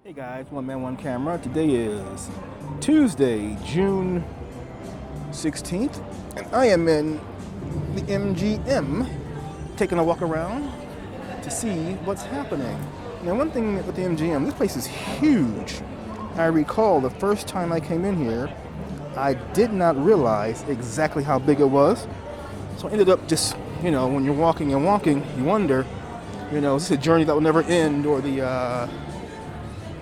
Hey guys, OneManOneCamera. Today is Tuesday, June 16th, and I am in the MGM taking a walk around to see what's happening. Now, one thing with the MGM, this place is huge. I recall the first time I came in here, I did not realize exactly how big it was. So I ended up just, when you're walking and walking, you wonder, is this a journey that will never end, or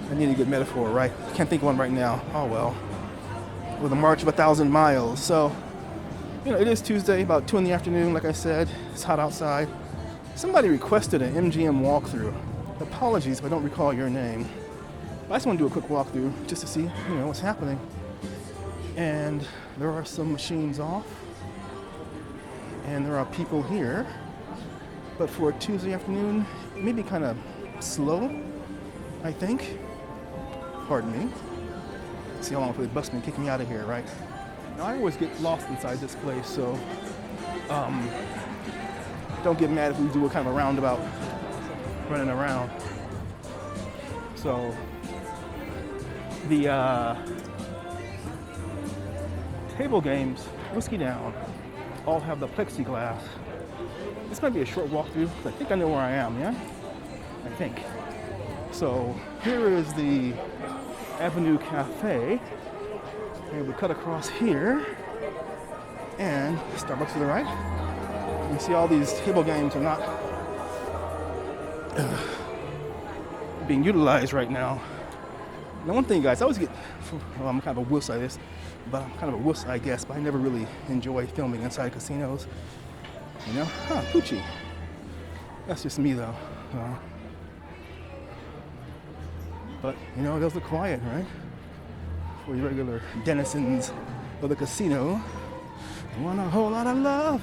I need a good metaphor, right? Can't think of one right now. Oh well. With a march of 1,000 miles. So, it is Tuesday, about 2 in the afternoon, like I said. It's hot outside. Somebody requested an MGM walkthrough. Apologies if I don't recall your name. But I just want to do a quick walkthrough just to see, what's happening. And there are some machines off. And there are people here. But for a Tuesday afternoon, it may be kind of slow, I think. Pardon me. See how long for the busman kick me out of here, right? Now, I always get lost inside this place, so don't get mad if we do a kind of a roundabout running around. So the table games, Whiskey Down, all have the plexiglass. This might be a short walkthrough, because I think I know where I am, yeah? I think. So here is the Avenue Cafe, and we cut across here, and Starbucks to the right. You see all these table games are not being utilized right now. Now, one thing, guys, I always get, I'm kind of a wuss at this, but I'm kind of a wuss, I guess, but I never really enjoy filming inside casinos. Poochie. That's just me, though. But, those are quiet, right? For your regular denizens of the casino. I want a whole lot of love.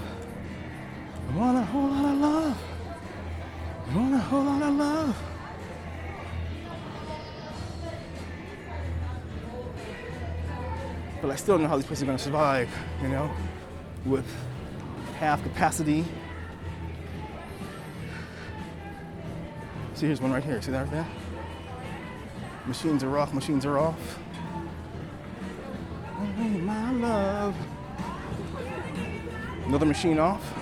I want a whole lot of love. I want a whole lot of love. But I still don't know how these places are going to survive, with half capacity. See, here's one right here. See that right there? Machines are off, machines are off. Oh, my love. Another machine off.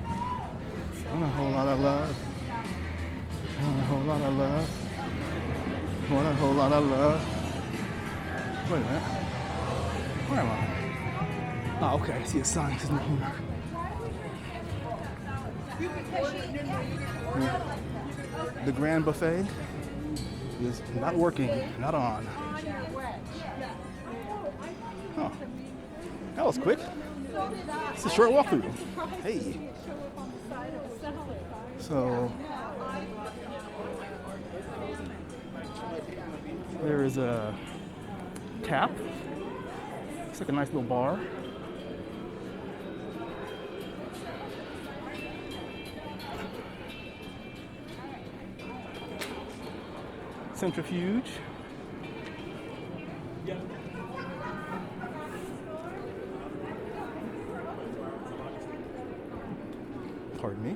I want a whole lot of love. I want a whole lot of love. I want a whole lot of love. Wait a minute. Where am I? Oh, okay. I see a sign. It says no homework. The Grand Buffet is not working, not on. Huh. That was quick. It's a short walkthrough. Hey. So there is a tap. It's like a nice little bar. Centrifuge. Pardon me.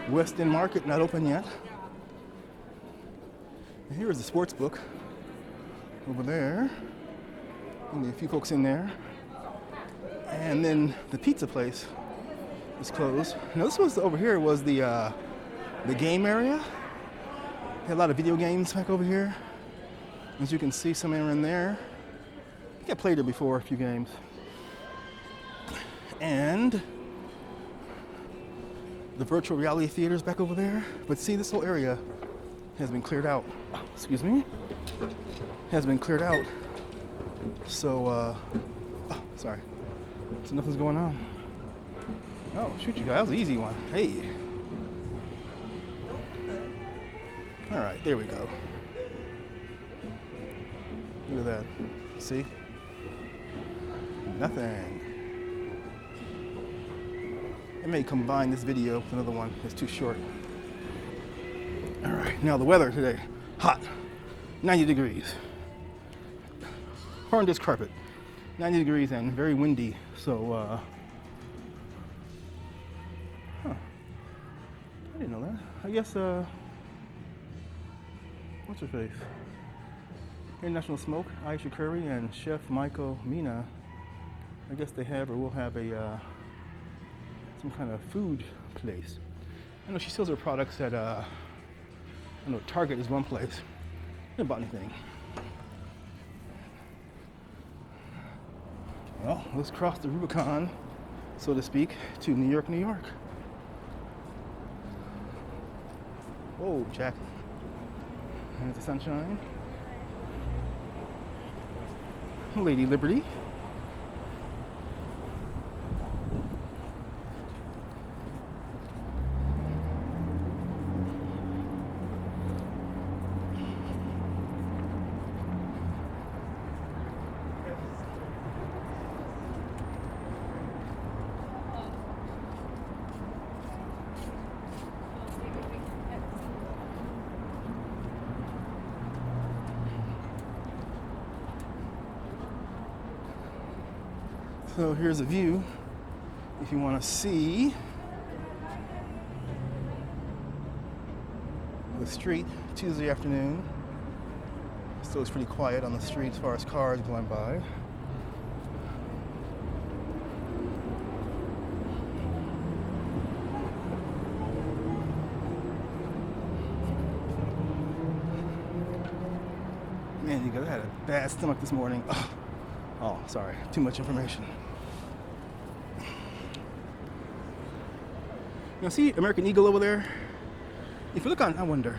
West End Market, not open yet. And here is the sports book over there. Only a few folks in there. And then the pizza place is closed. Now this was over here was the game area. They had a lot of video games back over here. As you can see, some are in there. I think I played there before, a few games. And the virtual reality theater is back over there. But see, this whole area has been cleared out. Excuse me. Has been cleared out. So, sorry. So nothing's going on. Oh, shoot, you guys. That was an easy one. Hey. All right, there we go. Look at that. See? Nothing. I may combine this video with another one. It's too short. All right, now the weather today. Hot. 90 degrees. Horned carpet. 90 degrees and very windy. So, I didn't know that. I guess, what's her face? International Smoke, Aisha Curry, and Chef Michael Mina. I guess they have or will have a some kind of food place. I know she sells her products at I know Target is one place. I didn't buy anything. Well, let's cross the Rubicon, so to speak, to New York, New York. Whoa, Jack. There's the sunshine. Lady Liberty. So here's a view if you want to see the street Tuesday afternoon. Still it's pretty quiet on the street as far as cars going by. Man, you guys, I had a bad stomach this morning. Oh, sorry, too much information. You see American Eagle over there? If you look on, I wonder.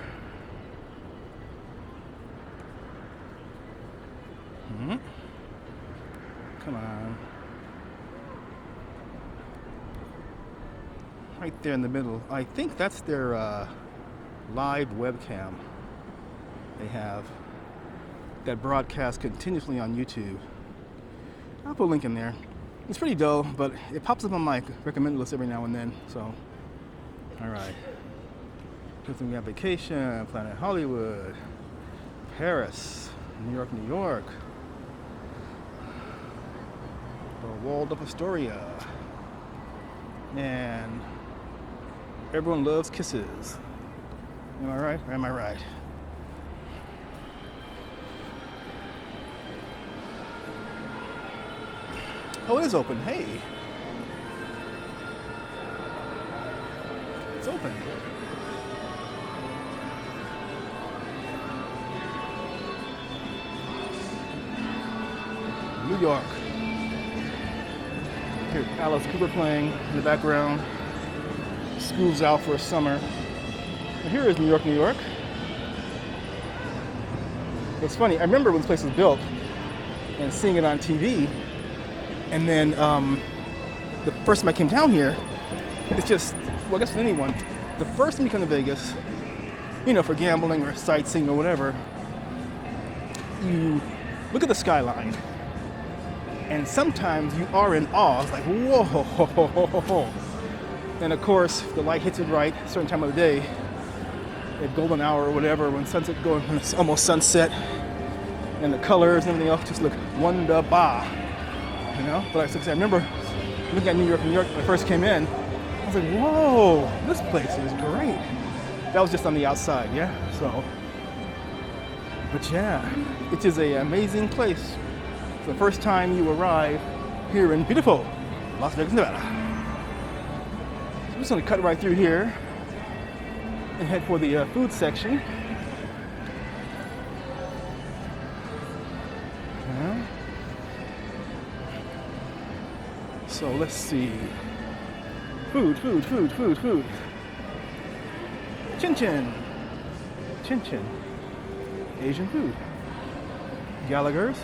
Come on. Right there in the middle. I think that's their live webcam they have that broadcasts continuously on YouTube. I'll put a link in there. It's pretty dull, but it pops up on my recommended list every now and then, so. All right. We got Vacation, Planet Hollywood, Paris, New York, New York, the Waldorf Astoria, and Everyone Loves Kisses. Am I right or am I right? Oh, it is open. Hey. It's open. New York. Here, Alice Cooper playing in the background. School's out for summer. And here is New York, New York. It's funny, I remember when this place was built and seeing it on TV. And then the first time I came down here, it's just, well, I guess for anyone, the first time you come to Vegas, you know, for gambling or sightseeing or whatever, you look at the skyline. And sometimes you are in awe. It's like, whoa. And of course, the light hits it right a certain time of the day, at golden hour or whatever, when sunset going, when it's almost sunset, and the colors and everything else just look wonderbar. You know? But like I said, I remember looking at New York, New York when I first came in. I was like, whoa, this place is great. That was just on the outside, yeah? So, but yeah, it is an amazing place. It's the first time you arrive here in beautiful Las Vegas, Nevada. So I'm just gonna cut right through here and head for the food section. Yeah. So let's see. Food. Chin Chin. Asian food. Gallagher's.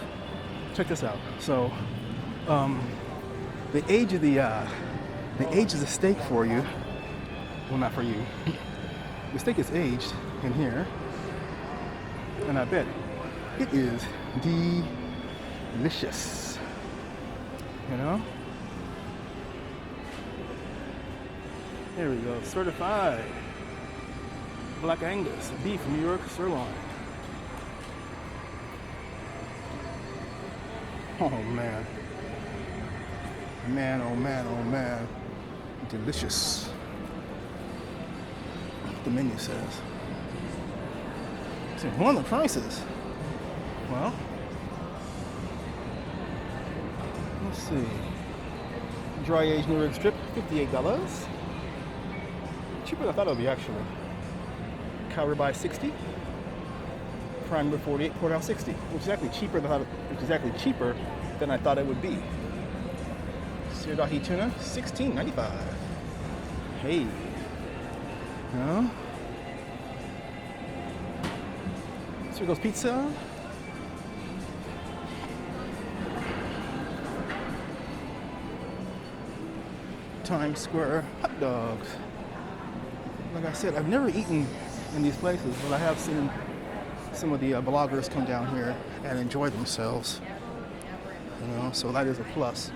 Check this out. So, they age the steak for you. Well, not for you. The steak is aged in here, and I bet it is delicious. You know? There we go. Certified Black Angus beef New York sirloin. Oh man. Man, oh man, oh man. Delicious. The menu says. So one of the prices. Well, let's see. Dry aged New York strip, $58. Cheaper than I thought it would be actually. Cow ribeye 60. Prime rib 48, pork out 60, which is actually cheaper than I thought it would be. Seared ahi tuna, $16.95. Hey. No. Circo's pizza. Times Square hot dogs. Like I said, I've never eaten in these places, but I have seen some of the bloggers come down here and enjoy themselves. You know, so that is a plus.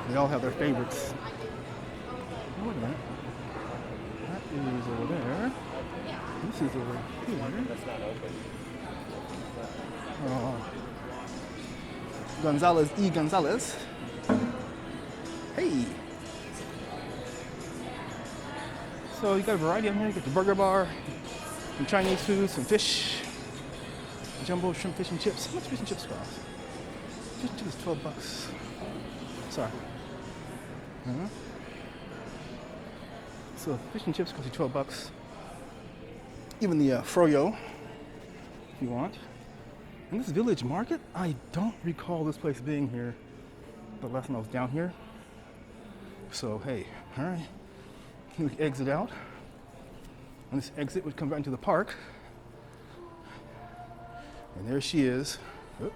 They all have their favorites. Oh, wait a minute. That is over there. This is over here. That's not open. Gonzalez E. Gonzalez. Hey. So you got a variety on here. You got the burger bar, some Chinese food, some fish, jumbo shrimp fish and chips. How much fish and chips cost? Fish and chips is $12. Sorry. So fish and chips cost you $12. Even the froyo, if you want. And this Village Market, I don't recall this place being here the last time I was down here. So hey, all right. You exit out. On this exit would come back into the park. And there she is. Oh.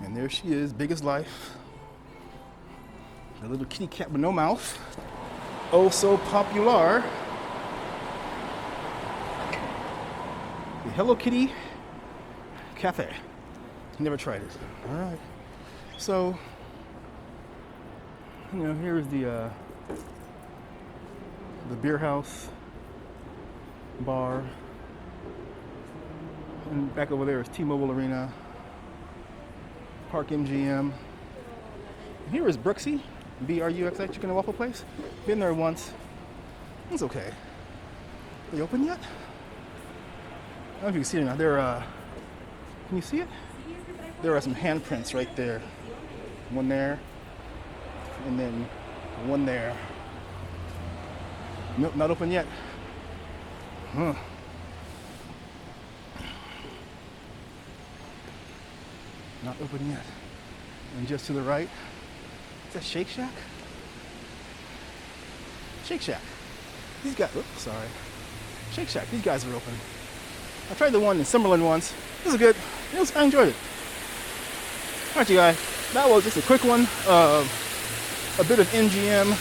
And there she is, big as life. A little kitty cat with no mouth. Oh, so popular. The Hello Kitty Cafe. Never tried it. All right. So, you know, here's the beer house, bar, and back over there is T-Mobile Arena, Park MGM. And here is Bruxy, B-R-U-X-I Chicken and Waffle Place. Been there once. It's okay. They open yet? I don't know if you can see it now. Can you see it? There are some handprints right there. One there, and then one there. Nope, not open yet. Huh. Not open yet. And just to the right, is that Shake Shack? Shake Shack. These guys, oops, sorry. Shake Shack, these guys are open. I tried the one in Summerlin once. This is good. I enjoyed it. All right, you guys. That was just a quick one of a bit of MGM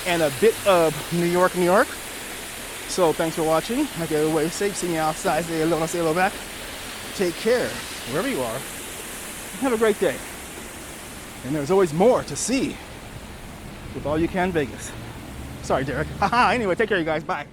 and a bit of New York, New York. So thanks for watching. Make everybody safe. See me outside. Say hello back. Take care, wherever you are. Have a great day. And there's always more to see with All You Can Vegas. Sorry, Derek. Haha. Anyway, take care, you guys. Bye.